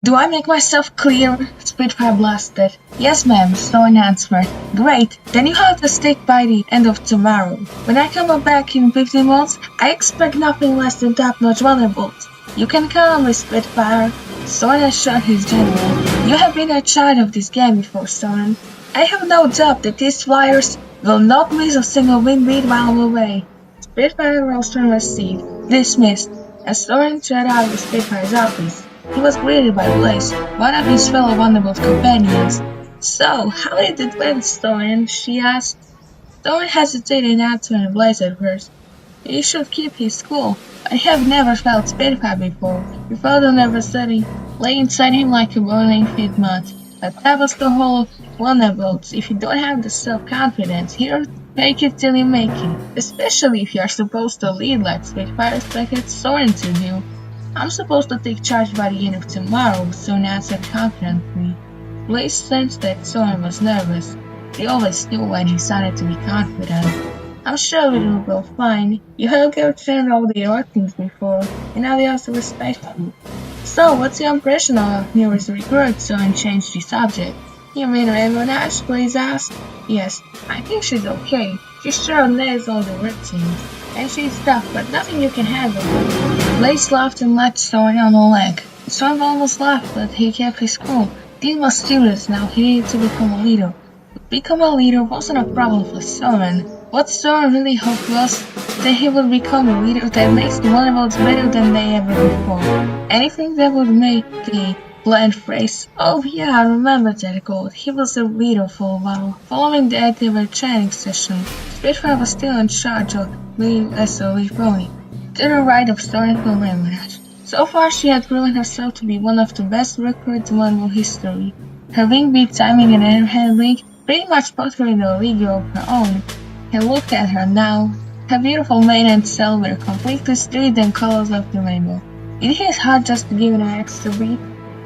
Do I make myself clear? Spitfire blasted. Yes, ma'am, Soarin answered. Great, then you have to stick by the end of tomorrow. When I come back in 15 months, I expect nothing less than top-notch Wonderbolts. You can count on me, Spitfire. Soarin assured his general. You have been a child of this game before, Soarin. I have no doubt that these flyers will not miss a single wind beat while I'm away. Spitfire rose from his seat, dismissed, as Soarin tread out of Spitfire's office. He was greeted by Blaze, one of his fellow Wonderbolt companions. So, how did it went, Soarin? She asked. Soarin hesitated in answering Blaze at first. He should keep his cool. I have never felt Spitfire before. He felt on everybody, lay inside him like a boiling fit mud. But that was the whole Wonderbolts. If you don't have the self-confidence, here, fake it till you make it. Especially if you are supposed to lead like Spitfire expected Soarin to do. I'm supposed to take charge by the end of tomorrow, Soarin answered confidently. Blaze sensed that Soarin was nervous. He always knew when he started to be confident. I'm sure it will go fine. You have gotten all the other things before, and now they also respect you. So, what's your impression of newest recruit? Soarin changed the subject. You mean Rainbow Dash? Blaze asked. Yes, I think she's okay. She sure nails all the routines. And she's tough, but nothing you can handle. Blaze laughed and latched Soarin on the leg. Soarin almost laughed, but he kept his cool. Dean was serious now, he needed to become a leader. But become a leader wasn't a problem for Soarin. What Soarin really hoped was that he would become a leader that makes the Wonderbolts better than they ever before. Anything that would make the bland phrase, oh yeah, I remember that goal. He was a leader for a while. Following that, they were training session. Spitfire was still in charge of the SOE pony. To the right of Soarin from Rainbow. So far, she had proven herself to be one of the best recruits in Wonderbolt history. Her wing beat timing and air handling pretty much put her in a league of her own. He looked at her now. Her beautiful mane and tail were completely strident colors of the rainbow. Did his heart just give an extra beat?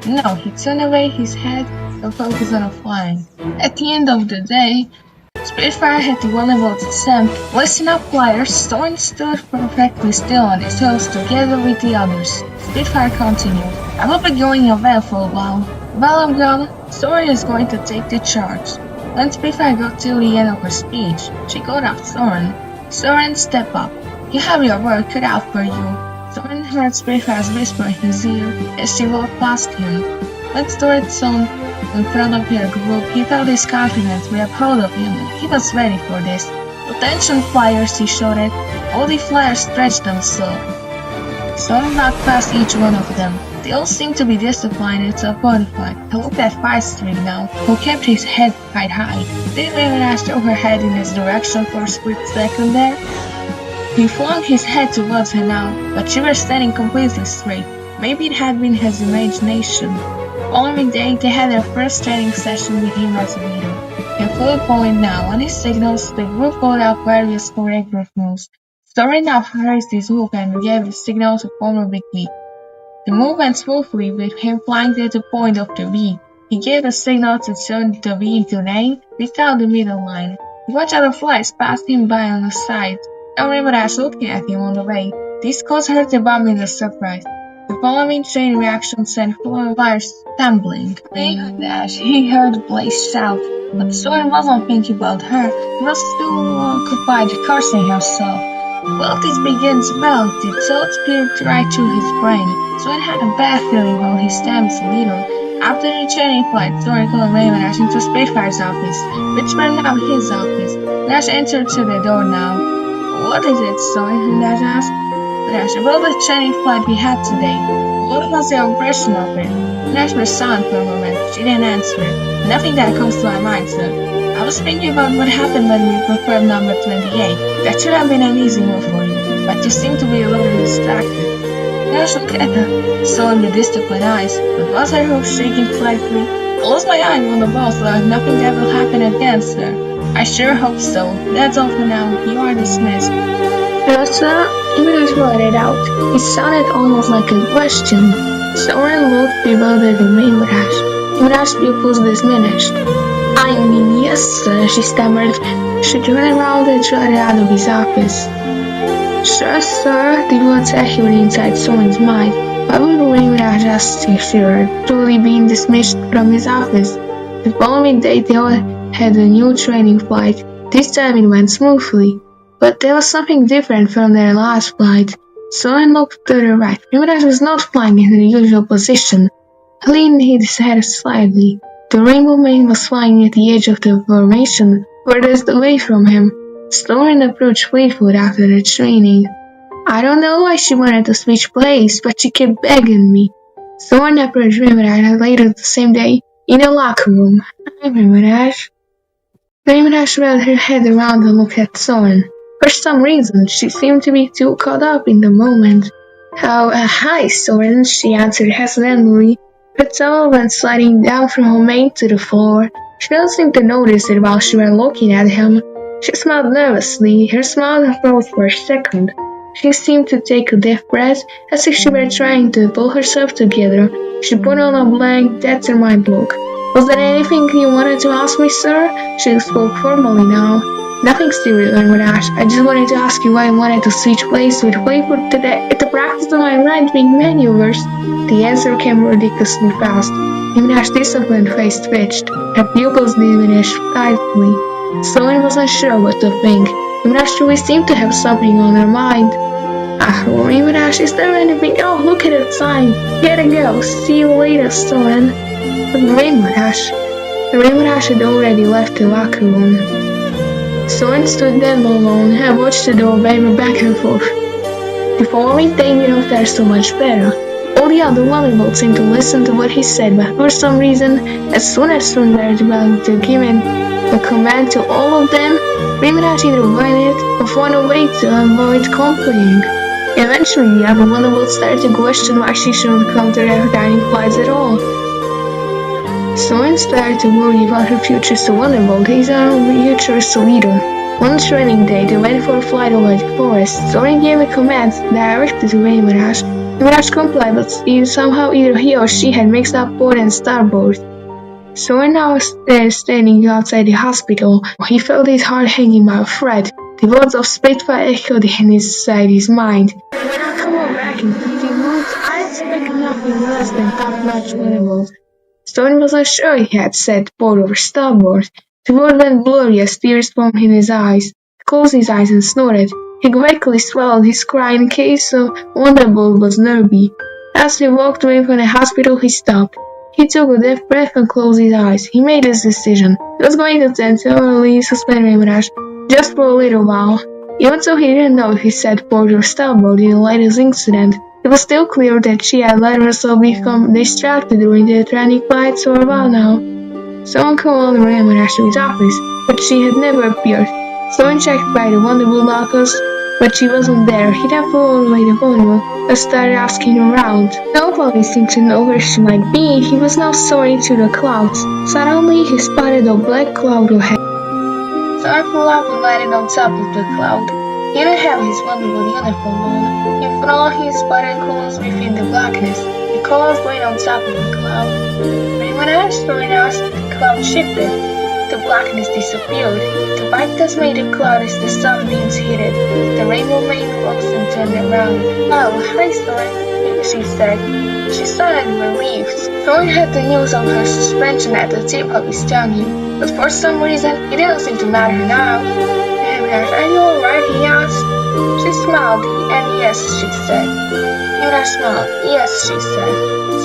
No, he turned away his head and focused on flying. At the end of the day, Spitfire had the Wonderbolts attempt. Listen up, flyers. Soarin stood perfectly still on his toes together with the others. Spitfire continued. I will be going away for a while. While I'm gone, Soarin is going to take the charge. When Spitfire got to the end of her speech, she called out Soarin. Soarin, step up. You have your work cut out for you. Soarin heard Spitfire's whisper in his ear as she walked past him. When Soarin saw in front of their group, he felt his confidence grab hold of him. He was ready for this. Attention, flyers, he shouted. All the flyers stretched themselves. Soarin walked past each one of them. They all seemed to be disciplined and self-fortified. He looked at 5-3 now, who kept his head quite high. Did Raven throw her head in his direction for a split second there? He flung his head towards her now, but she was standing completely straight. Maybe it had been his imagination. Following day, they had their first training session with him as a leader. He flew a point now. On his signals, the group called out various choreographed moves. Soarin now raised his hook and gave the signal to form a big V. The move went smoothly with him flying to the point of the V. He gave the signal to turn the V into an A without the middle line. He watched other flies pass him by on the side. Now Rainbow looking at him on the way. This caused her to bump in the surprise. The following chain reaction sent flyers stumbling. Dash, he heard Blaze shout, but Soarin wasn't thinking about her. He was too occupied cursing herself. Well, this begins well. The thoughts peered right through his brain. Soarin had a bad feeling while he stabbed as a leader. After the training flight, Soarin called Raven Dash into Spitfire's office, which were now his office. Dash entered through the door now. What is it, Soarin? Dash asked. Dash, about the training flight we had today. What was your impression of it? Dash was silent for a moment. She didn't answer. Nothing that comes to my mind, sir. I was thinking about what happened when we performed number 28. That should have been an easy move for you, but you seem to be a little distracted. Dash looked at her, Soarin with disappointed eyes, but was her hook shaking slightly? I lost my eye on the ball, so nothing that will happen again, sir. I sure hope so. That's all for now. You are dismissed. Sir, English blurted out. It sounded almost like a question. Soarin looked bewildered and Rainbow pupils diminished. I mean, yes, sir, she stammered. She turned around and trotted out of his office. Sure, sir, the words echoed inside Soarin's mind. Why would Raymond have just truly been dismissed from his office? The following day they all had a new training flight. This time it went smoothly, but there was something different from their last flight. Soarin looked to the right. Raymond was not flying in the usual position. He leaned his head slightly. The Rainbow Maid was flying at the edge of the formation, furthest away from him. Soarin approached Fleetwood after the training. I don't know why she wanted to switch places, but she kept begging me. Soarin approached Raymond later the same day in the locker room. Hi, Raymond. Raymond wrapped her head around and looked at Soarin. For some reason, she seemed to be too caught up in the moment. Hi, Soarin, she answered hesitantly. Her towel went sliding down from her mane to the floor. She didn't seem to notice it while she was looking at him. She smiled nervously. Her smile froze for a second. She seemed to take a deep breath, as if she were trying to pull herself together. She put on a blank, determined look. Was there anything you wanted to ask me, sir? She spoke formally now. Nothing serious, Raymond. I just wanted to ask you why you wanted to switch places with Fleetwood today at the practice of my right-wing maneuvers. The answer came ridiculously fast. Raymond's disciplined face twitched. Her pupils diminished tightly. Soarin wasn't sure what to think. Raymond truly seemed to have something on her mind. Raymond, is there anything? Oh, look at the time. Gotta go. See you later, Soarin. But Raymond had already left the locker room. Soarin stood there alone and watched the door waver back and forth. The following day made him fare so much better. All the other Wonderbolts seemed to listen to what he said, but for some reason, as soon as Soarin were about to give in a command to all of them, Raymond either waited or found a way to avoid complying. Eventually, the other Wonderbolts started to question why she shouldn't come to their dining flights at all. Soarin started to worry about her future as a Wonderbolt. He's our future as a leader. One training day, they went for a flight over the forest. Soarin gave a command directed to Raymond. Raymond complied, but somehow either he or she had mixed up port and starboard. Soarin now was standing outside the hospital. He felt his heart hanging by a thread. The words of Spitfire echoed inside his mind. When I come back in 15 months, I expect nothing less than top-notch Wonderbolts. Soarin wasn't sure he had said port over starboard. The word went blurry as tears formed in his eyes. He closed his eyes and snorted. He quickly swallowed his cry in case a Wonderbolt was nervy. As he walked away from the hospital, he stopped. He took a deep breath and closed his eyes. He made his decision. He was going to temporarily suspend Raymond just for a little while. Even though he didn't know if he said port or starboard in the latest incident, it was still clear that she had let herself become distracted during the training flights for a while now. Someone called Raymond to his office, but she had never appeared. Someone checked by the Wonderbolt lockers, but she wasn't there. He then followed away the Wonderbolt and started asking around. Nobody seemed to know where she might be. He was now soaring through the clouds. Suddenly, he spotted a black cloud ahead. Soarin flew up and landed on top of the cloud. He didn't have his Wonderbolt uniform on. In front, he spotted colors within the blackness. The colors went on top of the cloud. Raymond asked, the cloud shifted. The blackness disappeared. The whiteness made the cloud as the sunbeams hit it. The Rainbow Maid rose and turned around. Oh, hi, Soarin, she said. She sounded relieved. Soarin had the news of her suspension at the tip of his tongue, but for some reason, it didn't seem to matter now. Are you alright? He asked. She smiled, and yes, she said. Raymond smiled. Yes, she said.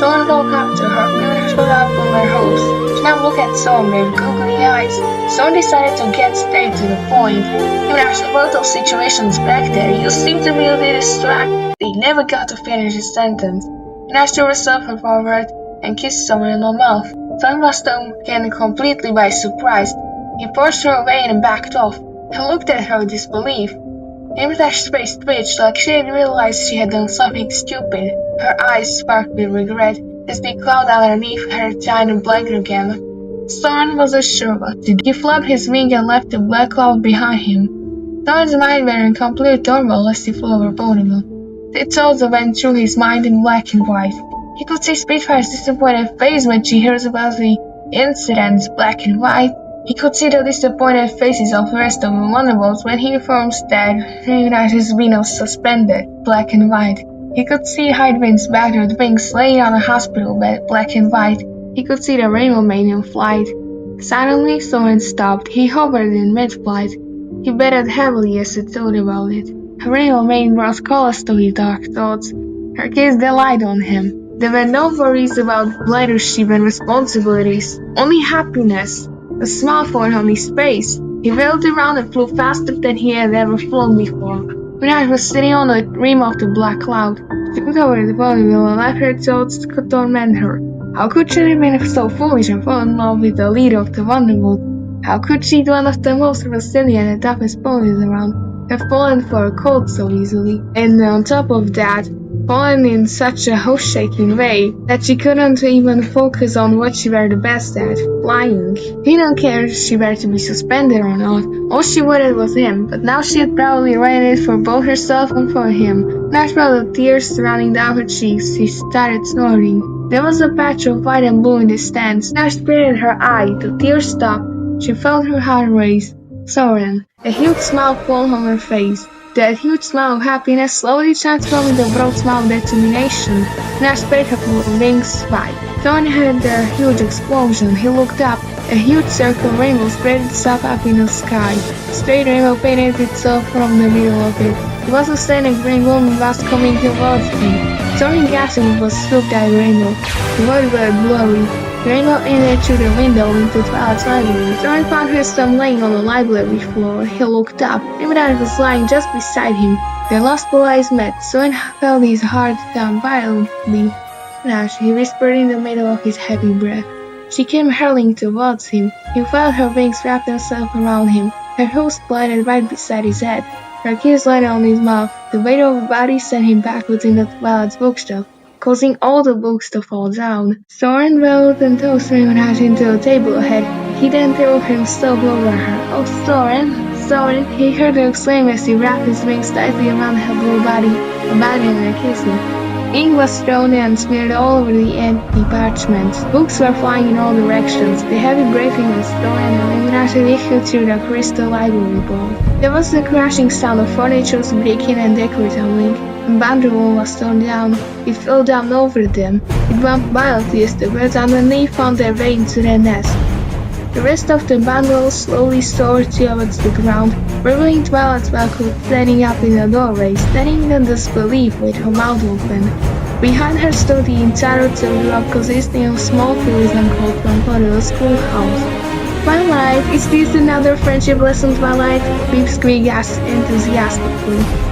Soarin walked up to her. Raymond stood up from her hose. She now looked at Soarin with googly eyes. Soarin decided to get straight to the point. Raymond, a lot of situations back there. You seem to be a little distracted. They never got to finish his sentence. Raymond threw herself forward and kissed Soarin in the mouth. Soarin was taken completely by surprise. He pushed her away and backed off. He looked at her with disbelief. Raymond's face twitched like she had realized she had done something stupid. Her eyes sparkled with regret as the cloud underneath her giant blanket again. Soarin wasn't sure what to do. He flapped his wing and left the black cloud behind him. Soarin's mind were in complete turmoil as he flew over Wonderbolt. The thoughts went through his mind in black and white. He could see Spitfire's disappointed face when she heard about the incidents, black and white. He could see the disappointed faces of the rest of the Wonderbolts when he informed that Raymond has been suspended, black and white. He could see Hydwin's battered wings laying on a hospital bed, black and white. He could see the rainbow mane in flight. Suddenly, Soarin stopped. He hovered in mid-flight. He breathed heavily as he thought about it. Her rainbow mane brought colors to his dark thoughts. Her kiss delighted on him. There were no worries about leadership and responsibilities, only happiness. A smile formed on his face. He wheeled around and flew faster than he had ever flown before. Mirage was sitting on the rim of the black cloud. She looked over the body wheel and let her thoughts torment her. How could she have been so foolish and fall in love with the leader of the Wonderbolts? How could she, one of the most resilient and toughest ponies around, have fallen for a cold so easily? And on top of that, fallen in such a house-shaking way that she couldn't even focus on what she were the best at, flying. She didn't care if she were to be suspended or not. All she wanted was him, but now she had probably read it for both herself and for him. Nash felt the tears running down her cheeks. She started snorting. There was a patch of white and blue in the stands. Nash sprayed her eye. The tears stopped. She felt her heart race. Soarin. A huge smile formed on her face. That huge smile of happiness slowly transformed into a broad smile of determination. Nash sprayed her wings wide. Soarin had a huge explosion. He looked up. A huge circle rainbow spread itself up in the sky. A straight rainbow painted itself from the middle of it. It was a standing green woman was coming towards him. Soarin gasped and was swooped by the rainbow. The world was blurry. The rainbow ended through the window into Twilight's library. Soarin found herself laying on the library floor. He looked up. Mirage was lying just beside him. Their lustful eyes met. Soarin felt his heart thump violently. Nash, he whispered in the middle of his heavy breath. She came hurtling towards him. He felt her wings wrap themselves around him. Her hooves glided right beside his head. Her kiss landed on his mouth. The weight of her body sent him backwards in the Twilight's bookshelf, causing all the books to fall down. Soarin rolled and tossed Mirage into a table ahead. He then threw himself over her. "Oh, Soarin! Soarin!" he heard her exclaim as he wrapped his wings tightly around her blue body, abandoning her kissing. Ink was thrown and smeared all over the empty parchment. Books were flying in all directions. The heavy breathing was Soarin and Mirage echoed through the crystal library ball. There was the crashing sound of furniture breaking and decor tumbling. The boundary wall was torn down. It fell down over them. It bumped violently as the birds underneath found their way into their nest. The rest of the bundle slowly soared towards the ground, revealing Twilight's Valkyrie standing up in the doorway, standing in disbelief with her mouth open. Behind her stood the entire group consisting of small figures uncalled from the schoolhouse. "Twilight, is this another friendship lesson, Twilight?" Pipsqueak asked enthusiastically.